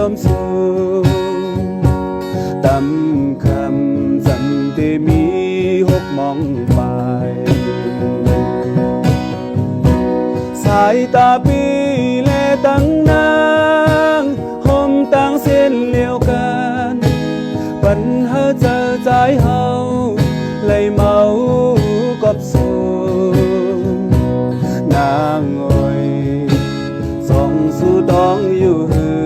มสูงตำคำจำเตมีหกมองไปสายตาปีแลตั้งนางห่มตั้งเส้นเลียวกันปัญหาเจอใจเฮาเลยเมากบสูงนางอ้อยส่องสู่ดองอยู่หือ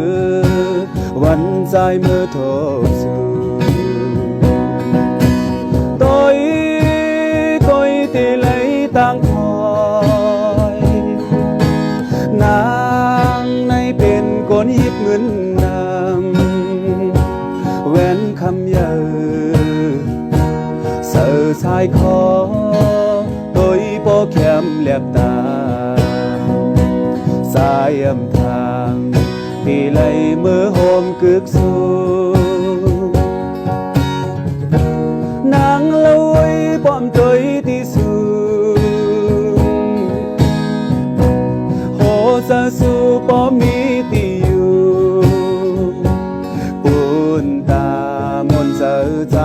วันใจเมื่อทบสูtôiตีเลยต่างคอยนางในเป็นคนหยิบเงินนำแหวนคำเยอะเสือชายคอtôiโปแคมเลียบตาสายอำทางตีเลยเมื่อโฮมกึกสูนางละไว้ป้อมตัวที่สูงโหจะสู้ป้อมมีที่อยู่ปุ่นตามนเจอใจ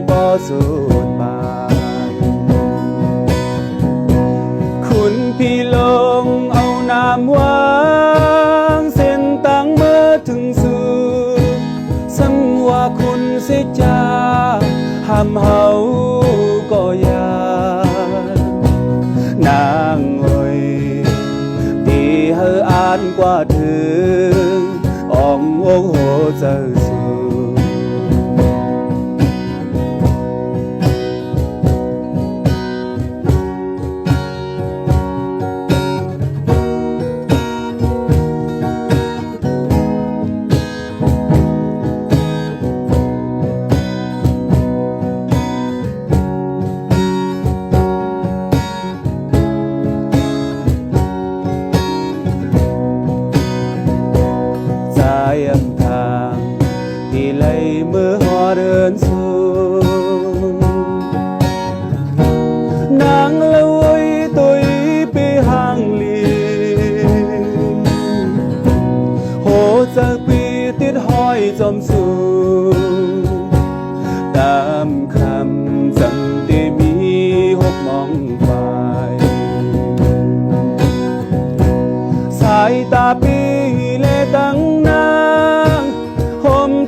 ป้อสุดปานคุณพี่ลงเอาน้ำวางเส้นตั้งเมื่อถึงสู่สังว่าคุณเสียจาห้ามเฮาก็ยานางอ้อยที่เฮาอ่านกว่าถึงอ่องโอ้โหเจอสูอำทางที่ไหลเมื่อหอเดินสูงนางละไว้ตุยไปห่างลีโหจากปีติดห้อยจอมสูงตามคำจำที่มีหกมองไปสายตาปีและตั้ง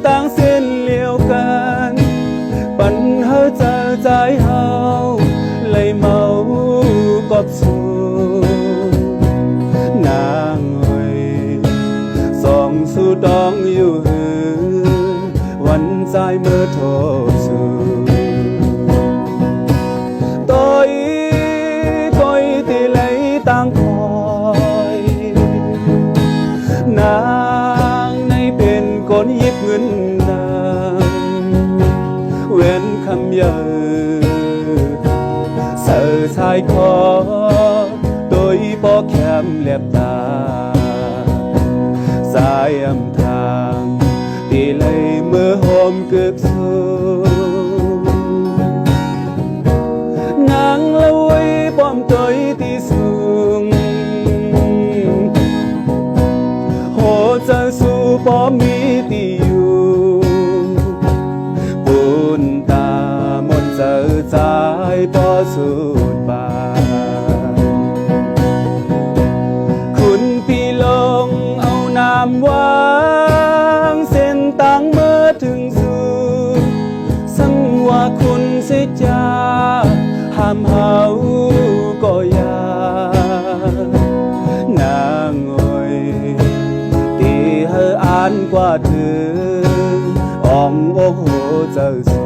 ต่างเส้นเลียวกันปัญหาเจอใจเฮาเลยเมากบสูนางอ้อยส่องสู่ดองอยู่หือวันใจเมื่อทบสูtôiตีเลยต่างคอยนางในเป็นคนหยิบเงินนำเว้นคำเยอะเสือชายคอโดยปอแคมเลียบตาสายอำทางที่เลยเมื่อโฮมกึกสูนางละไว้ป้อมตัวที่สูงโหจะสู้ป้อมมีที่อยู่ปุ่นตามนเจอใจป้อสุดปานคุณพี่ลงเอาน้ำวางเส้นตั้งเมื่อถึงสู่สังว่าคุณเสียจาห้ามเฮาก็ยานางอ้อยที่เฮาอ่านกว่าถึงอ่องโอ้โหเจอสู